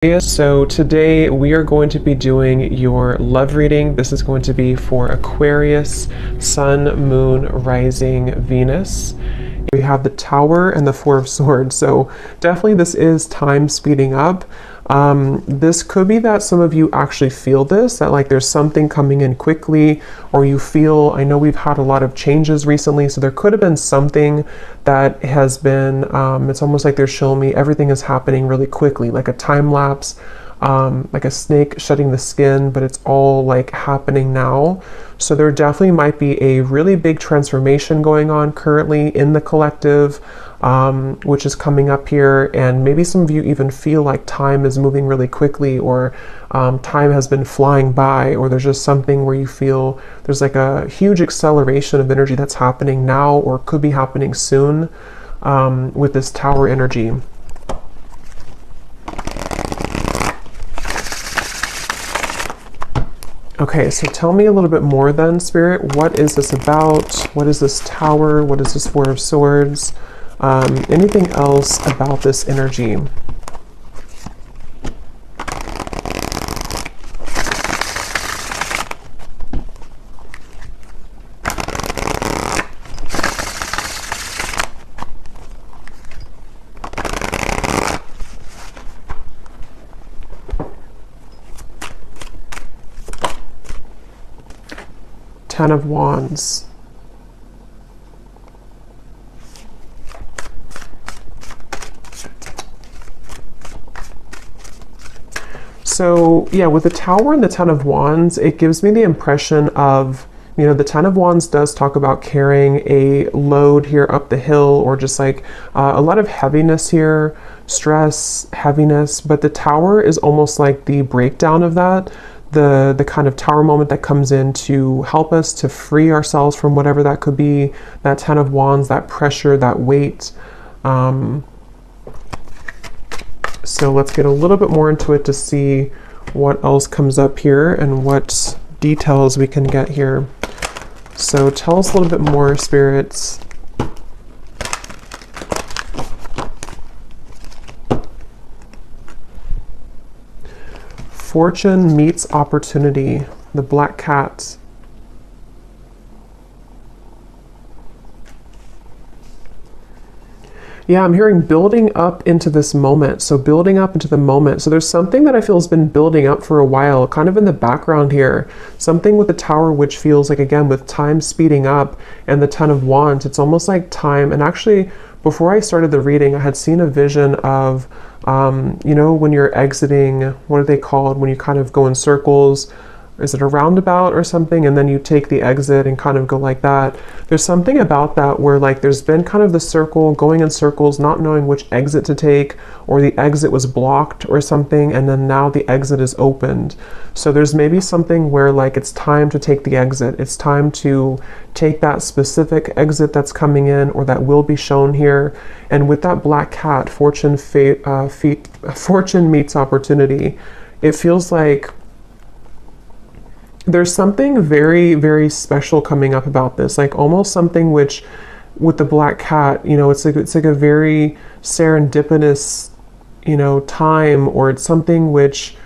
So today we are going to be doing your love reading. This is going to be for Aquarius, Sun, Moon, Rising, Venus. We have the Tower and the Four of Swords. So definitely this is time speeding up. This could be that some of you actually feel this, that like there's something coming in quickly, or you feel, I know we've had a lot of changes recently, so there could have been something that has been, it's almost like they're showing me everything is happening really quickly, like a time lapse, like a snake shedding the skin, but it's all like happening now. So there definitely might be a really big transformation going on currently in the collective, which is coming up here. And maybe some of you even feel like time is moving really quickly, or time has been flying by, or there's just something where you feel there's like a huge acceleration of energy that's happening now or could be happening soon with this Tower energy. Okay, so tell me a little bit more then, Spirit. What is this about? What is this Tower? What is this Four of Swords? Anything else about this energy? Ten of Wands. So yeah, with the Tower and the Ten of Wands, it gives me the impression of, you know, the Ten of Wands does talk about carrying a load here up the hill, or just like a lot of heaviness here, stress, heaviness, but the Tower is almost like the breakdown of that. The kind of Tower moment that comes in to help us to free ourselves from whatever that could be, that Ten of Wands, that pressure, that weight. So let's get a little bit more into it to see what else comes up here and what details we can get here. So tell us a little bit more, spirits. Fortune meets opportunity, the Black Cat. Yeah, I'm hearing building up into this moment. So building up into the moment. So there's something that I feel has been building up for a while, kind of in the background here. Something with the Tower, which feels like, again, with time speeding up, and the Ten of Wands, it's almost like time. And actually, before I started the reading, I had seen a vision of, you know, when you're exiting, what are they called? When you kind of go in circles. Is it a roundabout or something? And then you take the exit and kind of go like that. There's something about that where like there's been kind of the circle, going in circles, not knowing which exit to take, or the exit was blocked or something, and then now the exit is opened. So there's maybe something where like it's time to take the exit. It's time to take that specific exit that's coming in, or that will be shown here. And with that Black Cat, fortune meets opportunity. It feels like there's something very, very special coming up about this, like almost something which, with the Black Cat, you know, it's like a very serendipitous, you know, time, or it's something which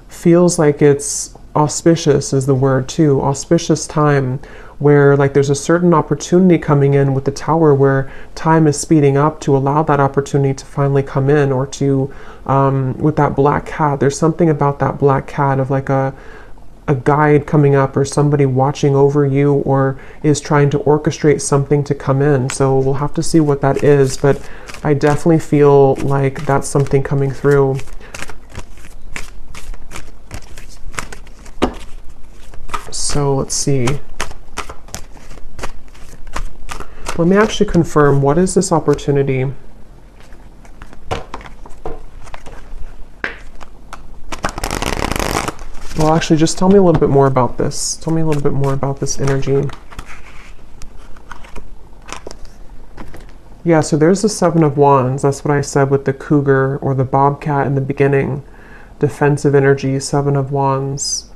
feels like it's auspicious is the word too, auspicious time, where like there's a certain opportunity coming in with the Tower, where time is speeding up to allow that opportunity to finally come in, or to, with that Black Cat, there's something about that Black Cat of like a guide coming up, or somebody watching over you, or is trying to orchestrate something to come in. So we'll have to see what that is, but I definitely feel like that's something coming through. So let's see. Let me actually confirm, what is this opportunity? Well, actually, just tell me a little bit more about this. Tell me a little bit more about this energy. Yeah, so there's the Seven of Wands. That's what I said with the cougar or the bobcat in the beginning. Defensive energy, Seven of Wands.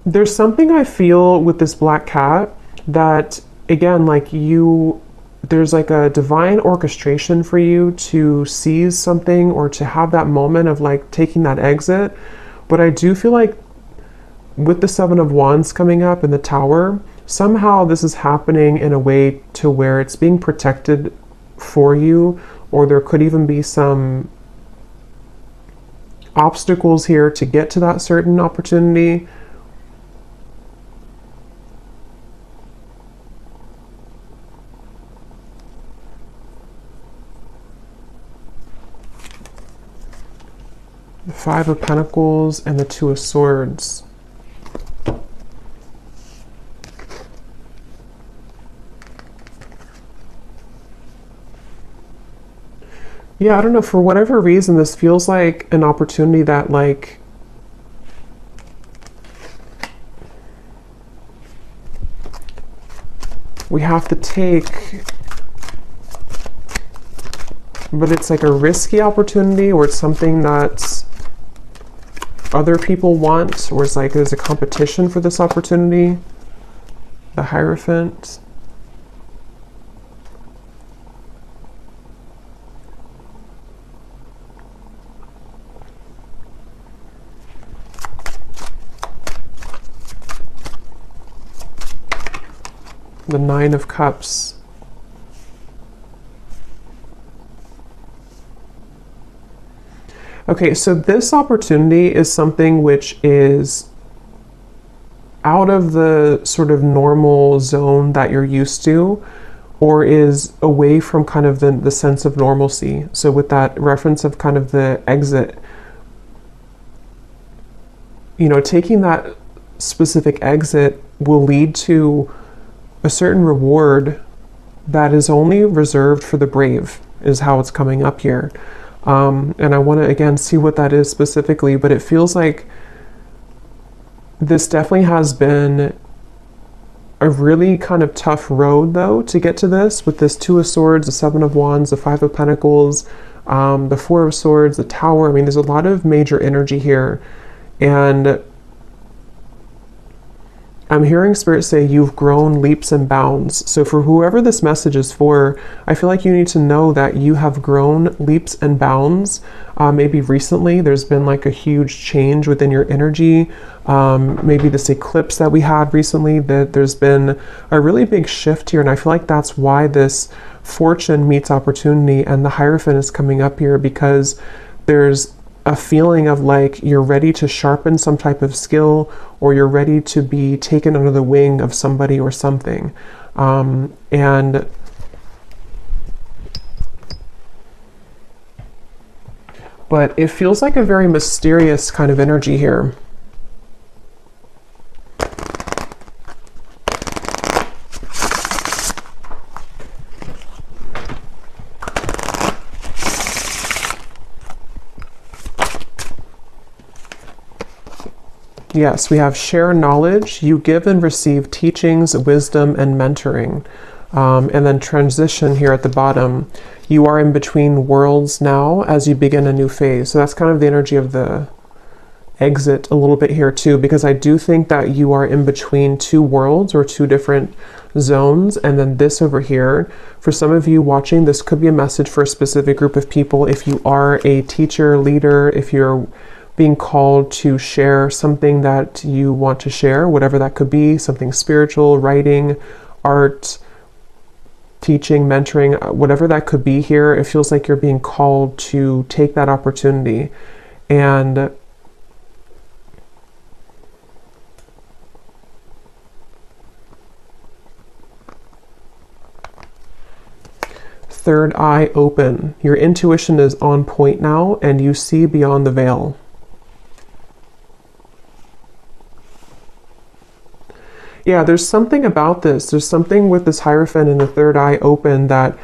There's something I feel with this Black Cat that, again, like you there's like a divine orchestration for you to seize something or to have that moment of like taking that exit. But I do feel like with the Seven of Wands coming up in the Tower, somehow this is happening in a way to where it's being protected for you, or there could even be some obstacles here to get to that certain opportunity. The Five of Pentacles and the Two of Swords. Yeah, I don't know, for whatever reason, this feels like an opportunity that like we have to take, but it's like a risky opportunity, or it's something that other people want, or it's like there's a competition for this opportunity. The Hierophant. The Nine of Cups. Okay, so this opportunity is something which is out of the sort of normal zone that you're used to, or is away from kind of the sense of normalcy. So with that reference of kind of the exit, you know, taking that specific exit will lead to a certain reward that is only reserved for the brave, is how it's coming up here. And I want to again see what that is specifically, but it feels like this definitely has been a really kind of tough road though to get to this, with this Two of Swords, the Seven of Wands, the Five of Pentacles, the Four of Swords, the Tower. I mean, there's a lot of major energy here, and I'm hearing Spirit say you've grown leaps and bounds. So for whoever this message is for, I feel like you need to know that you have grown leaps and bounds. Maybe recently there's been like a huge change within your energy. Maybe this eclipse that we had recently, that there's been a really big shift here. And I feel like that's why this fortune meets opportunity and the Hierophant is coming up here, because there's a feeling of like you're ready to sharpen some type of skill, or you're ready to be taken under the wing of somebody or something. And but it feels like a very mysterious kind of energy here. Yes, we have share knowledge. You give and receive teachings, wisdom, and mentoring. And then transition here at the bottom. You are in between worlds now as you begin a new phase. So that's kind of the energy of the exit a little bit here too, because I do think that you are in between two worlds or two different zones. And then this over here, for some of you watching, this could be a message for a specific group of people. If you are a teacher, leader, if you're being called to share something that you want to share, whatever that could be, something spiritual, writing, art, teaching, mentoring, whatever that could be here, it feels like you're being called to take that opportunity. And third eye open. Your intuition is on point now, and you see beyond the veil. Yeah, there's something about this. There's something with this Hierophant and the third eye open that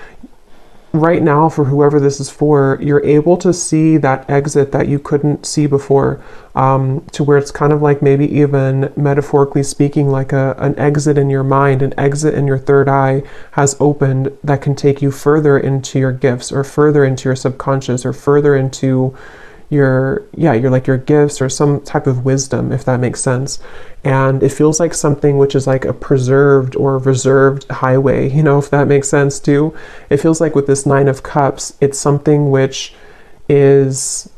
right now, for whoever this is for, you're able to see that exit that you couldn't see before, to where it's kind of like maybe even metaphorically speaking, like an exit in your mind, an exit in your third eye has opened that can take you further into your gifts, or further into your subconscious, or further into your like your gifts or some type of wisdom, if that makes sense. And it feels like something which is like a preserved or reserved highway, you know, if that makes sense too. It feels like with this Nine of Cups, it's something which is,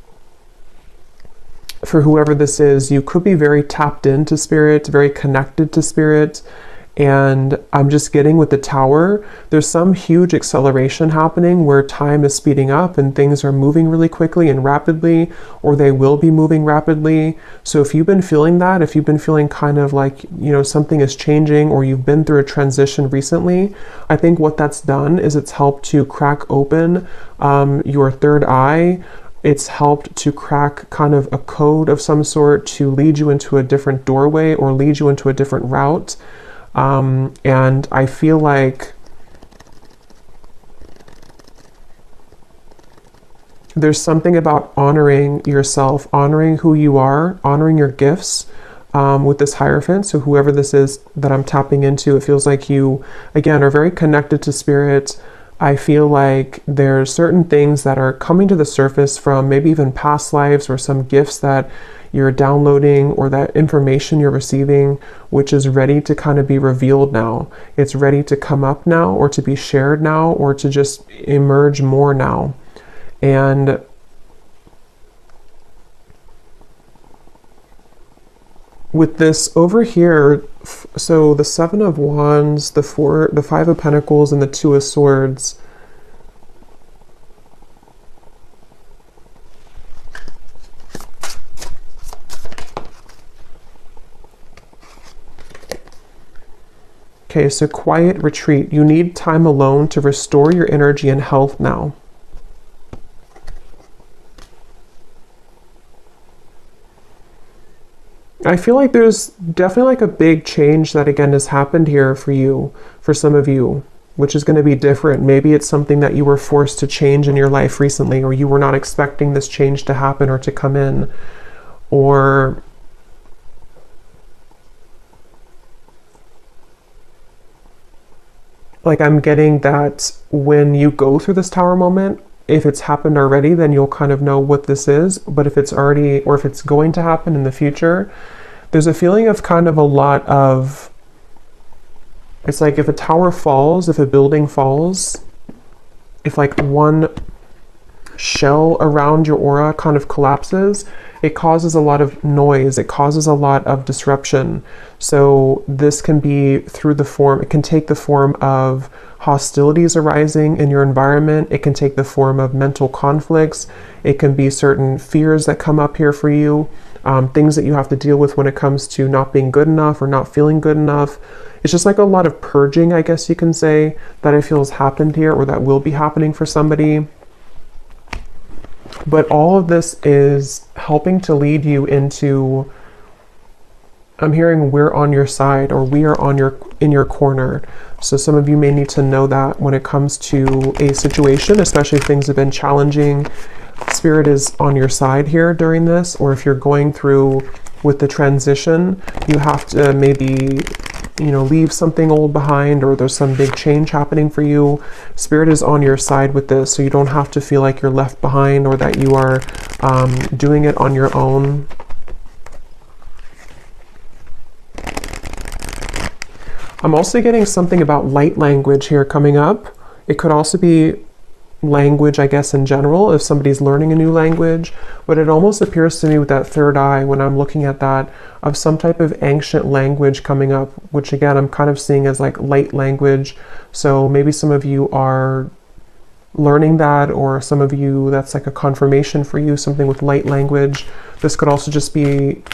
for whoever this is, you could be very tapped into spirit, very connected to spirit. And I'm just getting with the Tower, there's some huge acceleration happening where time is speeding up and things are moving really quickly and rapidly, or they will be moving rapidly. So if you've been feeling that, if you've been feeling kind of like, you know, something is changing, or you've been through a transition recently, I think what that's done is it's helped to crack open your third eye. It's helped to crack kind of a code of some sort to lead you into a different doorway or lead you into a different route. And I feel like there's something about honoring yourself, honoring who you are, honoring your gifts with this Hierophant. So whoever this is that I'm tapping into, it feels like you, again, are very connected to spirit. I feel like there's certain things that are coming to the surface from maybe even past lives or some gifts that you're downloading or that information you're receiving, which is ready to kind of be revealed now. It's ready to come up now, or to be shared now, or to just emerge more now. And with this over here, so the Seven of Wands, the Five of Pentacles, and the Two of Swords, okay, so quiet retreat. You need time alone to restore your energy and health now. I feel like there's definitely like a big change that again has happened here for you, for some of you, which is going to be different. Maybe it's something that you were forced to change in your life recently, or you were not expecting this change to happen or to come in, or like I'm getting that when you go through this Tower moment, if it's happened already, then you'll kind of know what this is. But if it's already, or if it's going to happen in the future, there's a feeling of kind of a lot of, it's like if a tower falls, if a building falls, if like one shell around your aura kind of collapses, it causes a lot of noise, it causes a lot of disruption. So this can be through the form, it can take the form of hostilities arising in your environment, it can take the form of mental conflicts, it can be certain fears that come up here for you, things that you have to deal with when it comes to not being good enough or not feeling good enough. It's just like a lot of purging, I guess you can say, that I feel has happened here, or that will be happening for somebody. But all of this is helping to lead you into, I'm hearing we're on your side, or we are in your corner. So some of you may need to know that when it comes to a situation, especially if things have been challenging, Spirit is on your side here during this. Or if you're going through with the transition, you have to maybe, you know, leave something old behind, or there's some big change happening for you. Spirit is on your side with this, so you don't have to feel like you're left behind, or that you are doing it on your own. I'm also getting something about light language here coming up. It could also be language, I guess, in general, if somebody's learning a new language, but it almost appears to me with that third eye, when I'm looking at that, of some type of ancient language coming up, which again, I'm kind of seeing as like light language. So maybe some of you are learning that, or some of you, that's like a confirmation for you, something with light language. This could also just be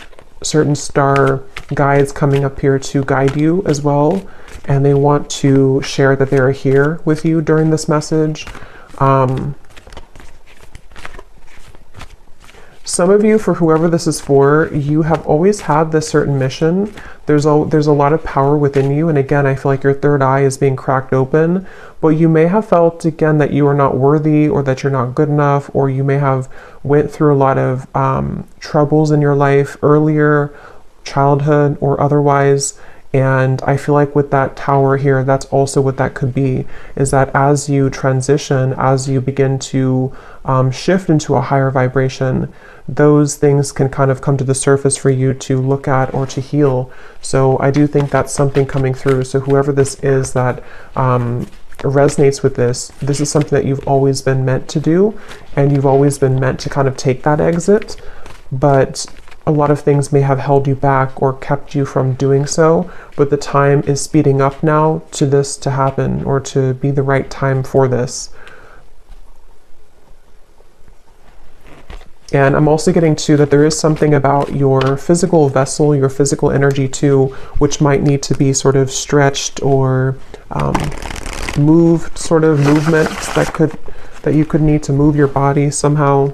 certain star guides coming up here to guide you as well, and they want to share that they're here with you during this message. Some of you, for whoever this is for, you have always had this certain mission. There's a lot of power within you, and again, I feel like your third eye is being cracked open, but you may have felt again that you are not worthy, or that you're not good enough, or you may have went through a lot of troubles in your life earlier, childhood or otherwise, And I feel like with that tower here, that's also what that could be, is that as you transition, as you begin to shift into a higher vibration, those things can kind of come to the surface for you to look at or to heal. So I do think that's something coming through. So whoever this is that resonates with this is something that you've always been meant to do, and you've always been meant to kind of take that exit, but a lot of things may have held you back or kept you from doing so, but the time is speeding up now to this to happen, or to be the right time for this. And I'm also getting to that there is something about your physical vessel, your physical energy too, which might need to be sort of stretched or moved, sort of movements that you could need to move your body somehow.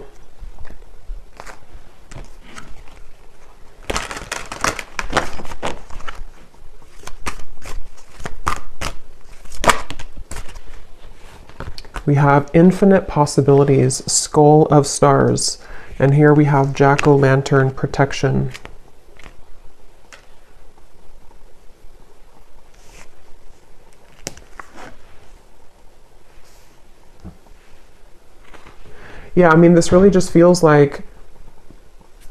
We have infinite possibilities, skull of stars, and here we have jack-o'-lantern protection. Yeah, I mean, this really just feels like,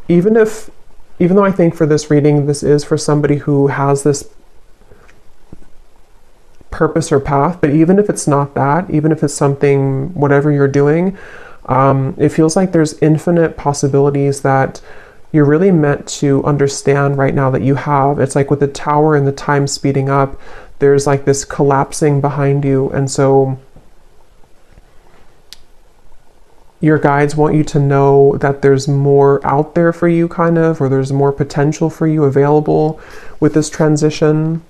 even though I think for this reading, this is for somebody who has this purpose or path, but even if it's not that, even if it's something, whatever you're doing, it feels like there's infinite possibilities that you're really meant to understand right now that you have. It's like with the tower and the time speeding up, there's like this collapsing behind you, and so your guides want you to know that there's more out there for you, kind of, or there's more potential for you available with this transition.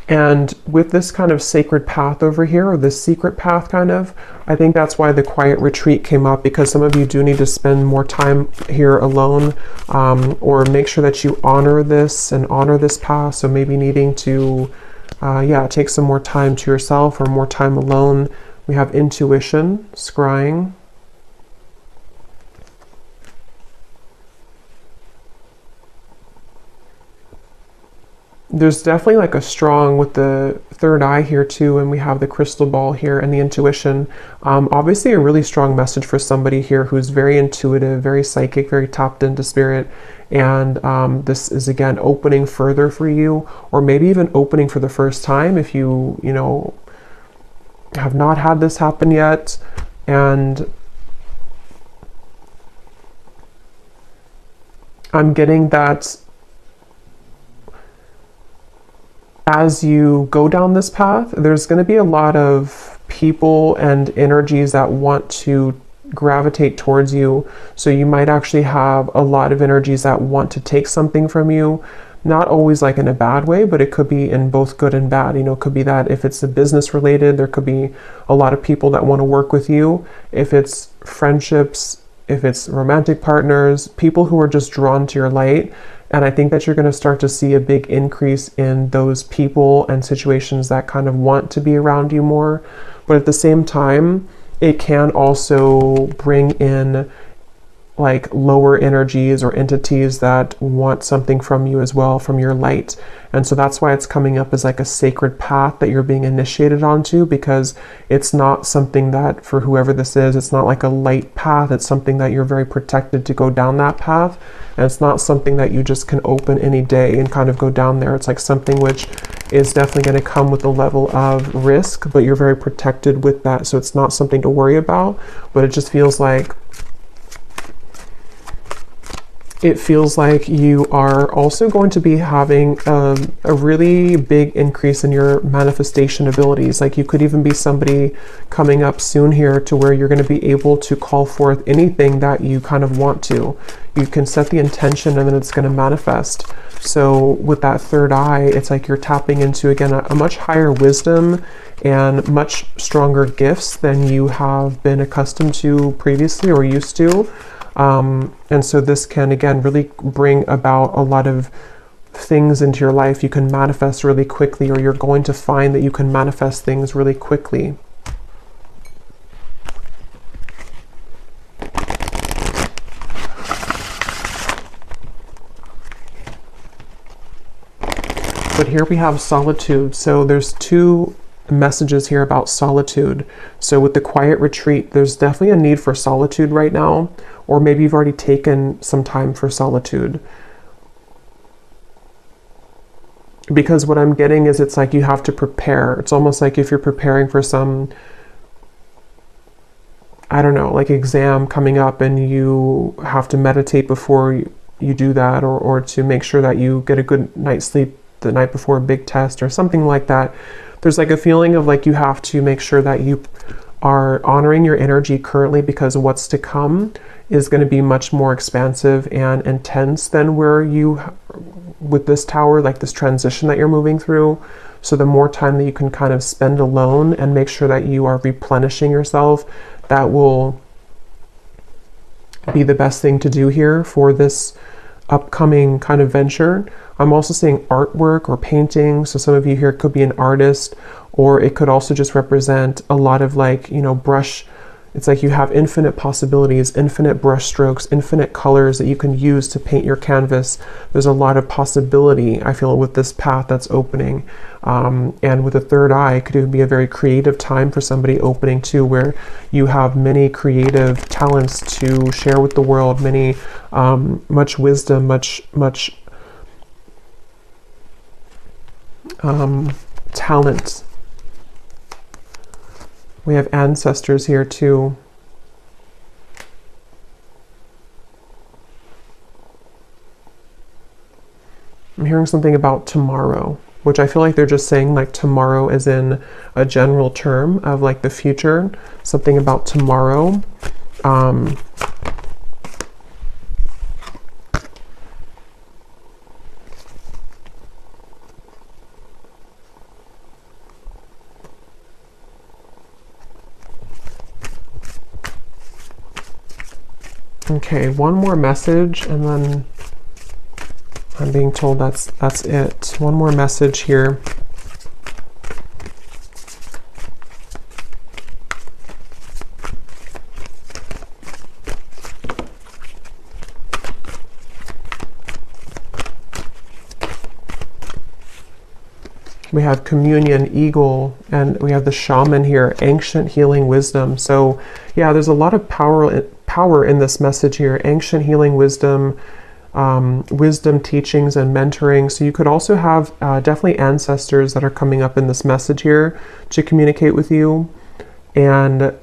And with this kind of sacred path over here, or this secret path kind of, I think that's why the quiet retreat came up, because some of you do need to spend more time here alone, or make sure that you honor this and honor this path. So maybe needing to, take some more time to yourself or more time alone. We have intuition, scrying. There's definitely like a strong with the third eye here too, and we have the crystal ball here and the intuition. Obviously a really strong message for somebody here who's very intuitive, very psychic, very tapped into spirit. And this is again opening further for you, or maybe even opening for the first time if you have not had this happen yet. And I'm getting that as you go down this path, there's going to be a lot of people and energies that want to gravitate towards you. So you might actually have a lot of energies that want to take something from you, not always like in a bad way, but it could be in both good and bad. It could be that if it's a business related, there could be a lot of people that want to work with you. If it's friendships, if it's romantic partners, people who are just drawn to your light. And I think that you're going to start to see a big increase in those people and situations that kind of want to be around you more. But at the same time, it can also bring in like lower energies or entities that want something from you as well, from your light. And so that's why it's coming up as like a sacred path that you're being initiated onto, because it's not something that, for whoever this is, it's not like a light path. It's something that you're very protected to go down that path. And it's not something that you just can open any day and kind of go down there. It's like something which is definitely going to come with a level of risk, but you're very protected with that. So it's not something to worry about, but it just feels like you are also going to be having a really big increase in your manifestation abilities. Like you could even be somebody coming up soon here to where you're going to be able to call forth anything that you kind of want to. You can set the intention and then it's going to manifest. So with that third eye, it's like you're tapping into, again, a much higher wisdom and much stronger gifts than you have been accustomed to previously or used to. And so this can, again, really bring about a lot of things into your life. You can manifest really quickly, or you're going to find that you can manifest things really quickly. but here we have solitude. So there's two messages here about solitude. So with the quiet retreat, there's definitely a need for solitude right now, or maybe you've already taken some time for solitude. Because what I'm getting is it's like you have to prepare. It's almost like if you're preparing for some, I don't know, like exam coming up, and you have to meditate before you do that, or to make sure that you get a good night's sleep the night before a big test or something like that. There's like a feeling of like you have to make sure that you are honoring your energy currently, because what's to come is going to be much more expansive and intense than where you, with this tower, like this transition that you're moving through. So the more time that you can kind of spend alone and make sure that you are replenishing yourself, that will be the best thing to do here for this upcoming kind of venture. I'm also seeing artwork or painting. So some of you here could be an artist, or it could also just represent a lot of like, you know, brush. It's like you have infinite possibilities, infinite brush strokes, infinite colors that you can use to paint your canvas. There's a lot of possibility, I feel, with this path that's opening. And with a third eye, it could even be a very creative time for somebody opening too, where you have many creative talents to share with the world, many, much wisdom, much talent. We have ancestors here too. I'm hearing something about tomorrow, which I feel like they're just saying like tomorrow as in a general term of like the future, something about tomorrow. Okay, one more message, and then I'm being told that's it. One more message here. We have communion, eagle, and we have the shaman here, ancient healing wisdom. So yeah, there's a lot of power in this message here. Ancient healing wisdom, wisdom teachings and mentoring. So you could also have definitely ancestors that are coming up in this message here to communicate with you. And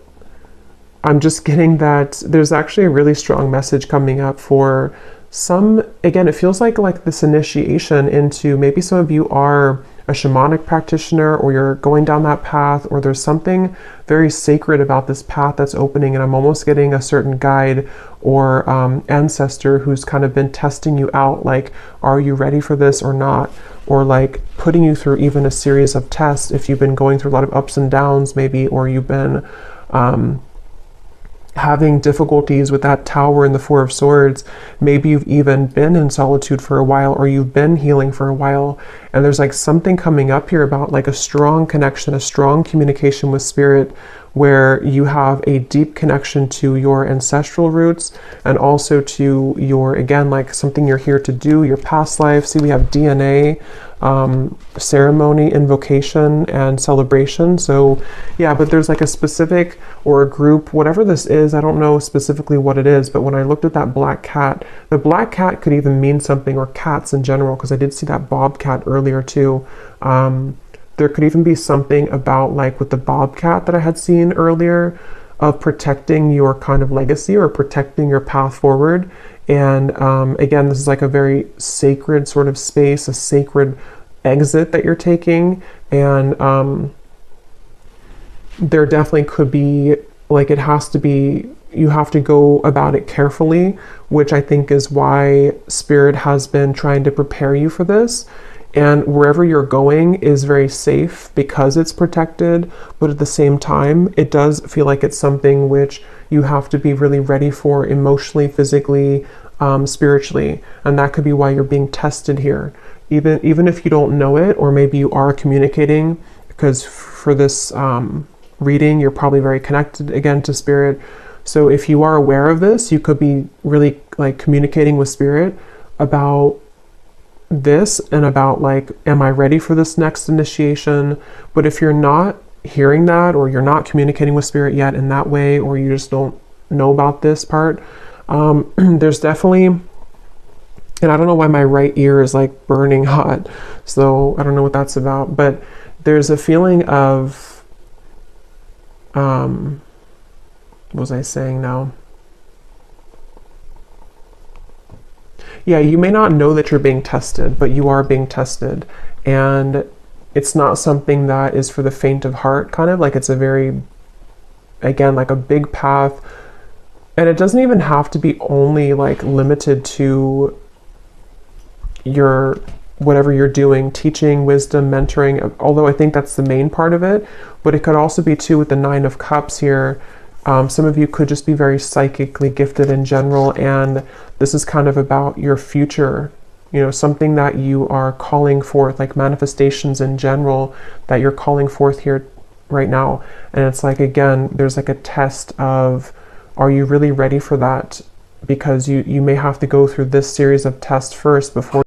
I'm just getting that there's actually a really strong message coming up for some. Again, it feels like this initiation into, maybe some of you are a shamanic practitioner, or you're going down that path, or there's something very sacred about this path that's opening, and I'm almost getting a certain guide or ancestor who's kind of been testing you out, like, are you ready for this or not? Or like putting you through even a series of tests if you've been going through a lot of ups and downs maybe, or you've been having difficulties with that tower and the Four of Swords. Maybe you've even been in solitude for a while, or you've been healing for a while, and there's like something coming up here about like a strong connection, a strong communication with spirit, where you have a deep connection to your ancestral roots, and also to your, again, like something you're here to do, your past life. See, we have DNA, ceremony, invocation, and celebration. So yeah, but there's like a specific, or a group, whatever this is, I don't know specifically what it is, but when I looked at that black cat, the black cat could even mean something, or cats in general, because I did see that bobcat earlier too. There could even be something about, like with the bobcat that I had seen earlier, of protecting your kind of legacy, or protecting your path forward. And again, this is like a very sacred sort of space, a sacred exit that you're taking. And there definitely could be, like, it has to be, you have to go about it carefully, which I think is why Spirit has been trying to prepare you for this. And wherever you're going is very safe because it's protected, but at the same time, it does feel like it's something which you have to be really ready for emotionally, physically, spiritually. And that could be why you're being tested here. Even if you don't know it, or maybe you are communicating, because for this reading, you're probably very connected again to Spirit. So if you are aware of this, you could be really like communicating with Spirit about this and about like, am I ready for this next initiation? But if you're not hearing that, or you're not communicating with spirit yet in that way, or you just don't know about this part, there's definitely, and I don't know why my right ear is like burning hot, so I don't know what that's about, but there's a feeling of, what was I saying now? Yeah, you may not know that you're being tested, but you are being tested. And it's not something that is for the faint of heart, kind of like it's a very, again, like a big path. And it doesn't even have to be only like limited to your, whatever you're doing, teaching, wisdom, mentoring, although I think that's the main part of it. But it could also be too with the Nine of Cups here. Some of you could just be very psychically gifted in general, and this is kind of about your future, you know, something that you are calling forth, like manifestations in general that you're calling forth here right now. And it's like, again, there's like a test of, are you really ready for that? Because you may have to go through this series of tests first before